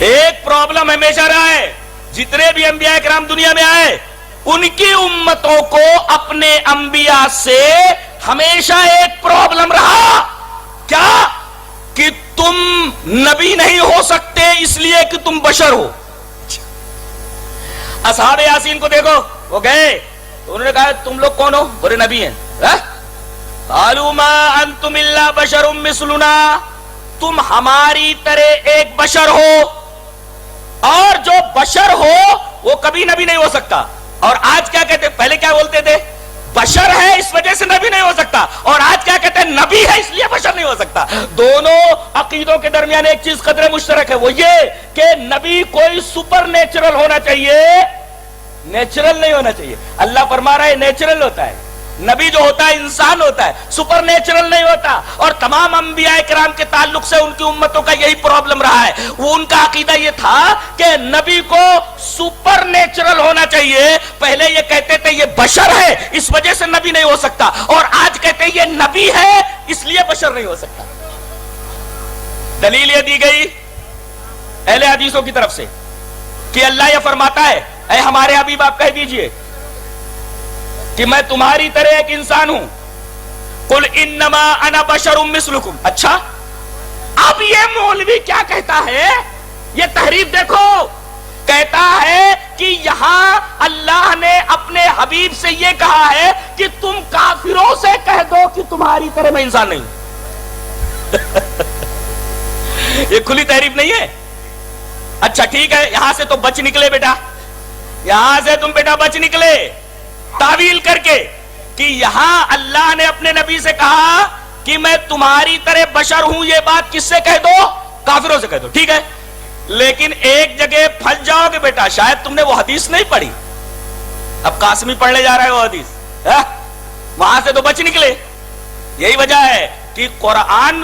ایک پرابلم ہمیشہ رہا ہے، جتنے بھی انبیاء کرام دنیا میں آئے ان کی امتوں کو اپنے انبیاء سے ہمیشہ ایک پرابلم رہا، کیا؟ کہ تم نبی نہیں ہو سکتے اس لیے کہ تم بشر ہو۔ اصحاب یاسین کو دیکھو، وہ گئے تو انہوں نے کہا تم لوگ کون ہو؟ بولے نبی ہیں۔ قالوا ما انتم الا بشر مثلنا، تم ہماری طرح ایک بشر ہو، اور جو بشر ہو وہ کبھی نبی نہیں ہو سکتا۔ اور آج کیا کہتے؟ پہلے کیا بولتے تھے؟ بشر ہے اس وجہ سے نبی نہیں ہو سکتا، اور آج کیا کہتے ہیں؟ نبی ہے اس لیے بشر نہیں ہو سکتا۔ دونوں عقیدوں کے درمیان ایک چیز قدر مشترک ہے، وہ یہ کہ نبی کوئی سپر نیچرل ہونا چاہیے، نیچرل نہیں ہونا چاہیے۔ اللہ فرما رہا ہے نیچرل ہوتا ہے، نبی جو ہوتا ہے انسان ہوتا ہے، سپر نیچرل نہیں ہوتا۔ اور تمام انبیاء کرام کے تعلق سے ان کی امتوں کا یہی پرابلم رہا ہے، وہ ان کا عقیدہ یہ تھا کہ نبی کو سپر نیچرل ہونا چاہیے۔ پہلے یہ کہتے تھے یہ بشر ہے اس وجہ سے نبی نہیں ہو سکتا، اور آج کہتے ہیں یہ نبی ہے اس لیے بشر نہیں ہو سکتا۔ دلیل یہ دی گئی اہل حدیثوں کی طرف سے کہ اللہ یہ فرماتا ہے، اے ہمارے حبیب آپ کہہ دیجئے کہ میں تمہاری طرح ایک انسان ہوں، قل انما انا بشر مثلکم۔ اچھا، اب یہ مولوی کیا کہتا ہے؟ یہ تحریف دیکھو، کہتا ہے کہ یہاں اللہ نے اپنے حبیب سے یہ کہا ہے کہ تم کافروں سے کہہ دو کہ تمہاری طرح میں انسان نہیں ہوں۔ یہ کھلی تحریف نہیں ہے؟ اچھا ٹھیک ہے، یہاں سے تو بچ نکلے بیٹا، یہاں سے تم بیٹا بچ نکلے تعویل کر کے کہ یہاں اللہ نے اپنے نبی سے کہا کہ میں تمہاری طرح بشر ہوں، یہ بات کس سے کہہ دو؟ کافروں سے کہہ دو، ٹھیک ہے۔ لیکن ایک جگہ پھنس جاؤ گے بیٹا، شاید تم نے وہ حدیث نہیں پڑھی، اب قاسمی پڑھنے جا رہا ہے وہ حدیث، وہاں سے تو بچ نکلے۔ یہی وجہ ہے کہ قرآن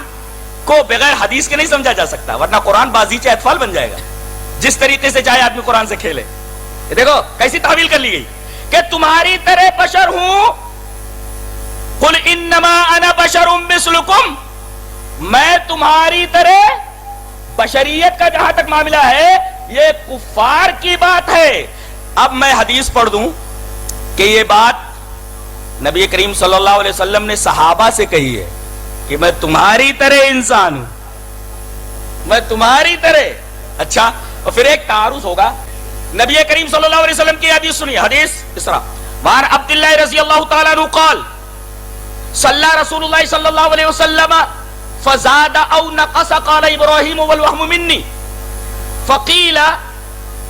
کو بغیر حدیث کے نہیں سمجھا جا سکتا، ورنہ قرآن بازیچہ اطفال بن جائے گا، جس طریقے سے چاہے آدمی قرآن سے کھیلے۔ یہ دیکھو کیسی تعویل کر لی گئی کہ تمہاری طرح بشر ہوں، قل انما انا بشر مثلکم، میں تمہاری طرح۔ بشریت کا جہاں تک معاملہ ہے یہ کفار کی بات ہے۔ اب میں حدیث پڑھ دوں کہ یہ بات نبی کریم صلی اللہ علیہ وسلم نے صحابہ سے کہی ہے کہ میں تمہاری طرح انسان ہوں، میں تمہاری طرح۔ اچھا، اور پھر ایک تعارض ہوگا۔ نبی کریم صلی اللہ علیہ وسلم کی حدیث سنیے، حدیث اسرا، وعن عبداللہ رضی اللہ تعالیٰ عنہ قال صلی رسول اللہ صلی اللہ علیہ وسلم فزاد او نقص قال ابراہیم والوہم منی فقیل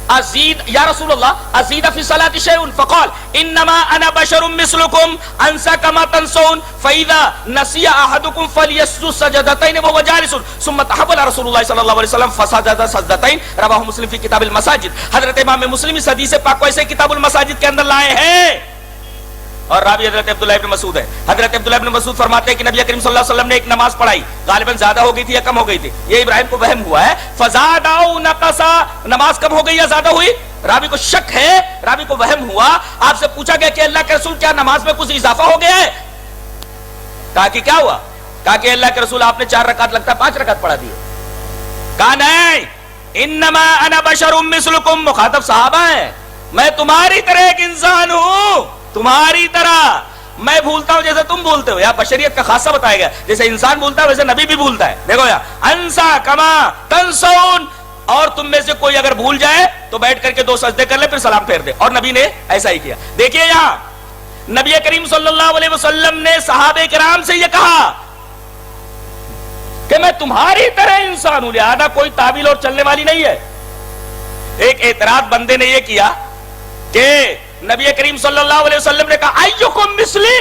ازید یا رسول اللہ ازید فی صلاة شیئن فقال انما انا بشر مثلکم انسا کما تنسون فاذا نسی احدکم فلیسجد سجدتین وهو جالس ثم تحول رسول اللہ صلی اللہ علیہ وسلم فسجد سجدتین، رواہ مسلم فی کتاب المساجد۔ حضرت امام مسلم اس حدیث پاک کو ایسے کتاب المساجد کے اندر لائے ہیں، اور راوی حضرت عبداللہ ابن مسعود ہے۔ حضرت عبداللہ ابن مسعود فرماتے ہیں کہ نبی کریم صلی اللہ علیہ وسلم نے ایک نماز پڑھائی، غالباً زیادہ ہو گئی تھی یا کم ہو گئی تھی، یہ ابراہیم کو وہم ہوا ہے۔ فزاد او نقصا، نماز کم ہو گئی یا زیادہ ہوئی؟ راوی کو شک ہے، راوی کو وہم ہوا۔ آپ سے پوچھا گیا کہ اللہ کے رسول کیا نماز میں کچھ اضافہ ہو گیا ہے؟ کہا کہ کیا ہوا؟ کہا کہ اللہ کے رسول آپ نے 4 رکعت لگتا ہے 5 رکعت پڑھا دیے۔ کہا نہیں، انما انا بشر مثلکم، مخاطب صحابہ ہیں، میں تمہاری طرح ایک انسان ہوں، تمہاری طرح میں بھولتا ہوں جیسے تم بھولتے ہو۔ یا بشریت کا خاصہ بتایا گیا، جیسے انسان بھولتا ہے ویسے نبی بھی بھولتا ہے۔ دیکھو یا انسا کما تنسون، اور تم میں سے کوئی اگر بھول جائے تو بیٹھ کر کے 2 سجدے کر لے پھر سلام پھیر دے، اور نبی نے ایسا ہی کیا۔ دیکھیے یہاں نبی کریم صلی اللہ علیہ وسلم نے صحابہ کرام سے یہ کہا کہ میں تمہاری طرح انسان ہوں، لہذا کوئی تعویل اور چلنے والی نہیں ہے۔ ایک اعتراض بندے نے یہ کیا کہ نبی کریم صلی اللہ علیہ وسلم نے کہا ایکم مثلی،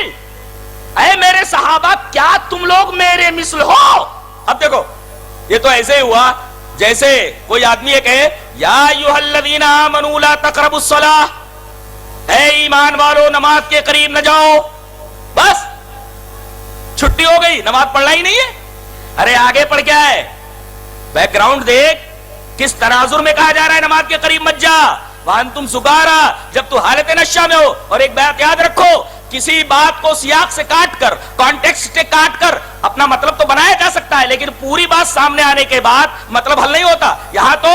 اے میرے صحابہ کیا تم لوگ میرے مثل ہو؟ اب دیکھو یہ تو ایسے ہی ہوا جیسے کوئی آدمی یہ کہے یا ایھا الذین آمنوا لا تقربوا الصلاۃ، اے ایمان والو نماز کے قریب نہ جاؤ، بس چھٹی ہو گئی، نماز پڑھنا ہی نہیں ہے۔ ارے آگے پڑھ کیا ہے؟ بیک گراؤنڈ دیکھ، کس تناظر میں کہا جا رہا ہے نماز کے قریب مت جا، وانتم سکارا، جب تو حالت نشہ میں ہو۔ اور ایک بات یاد رکھو، کسی بات کو سیاق سے کاٹ کر، کانٹیکسٹ سے کاٹ کر اپنا مطلب تو بنایا جا سکتا ہے، لیکن پوری بات سامنے آنے کے بعد مطلب حل نہیں ہوتا۔ یہاں تو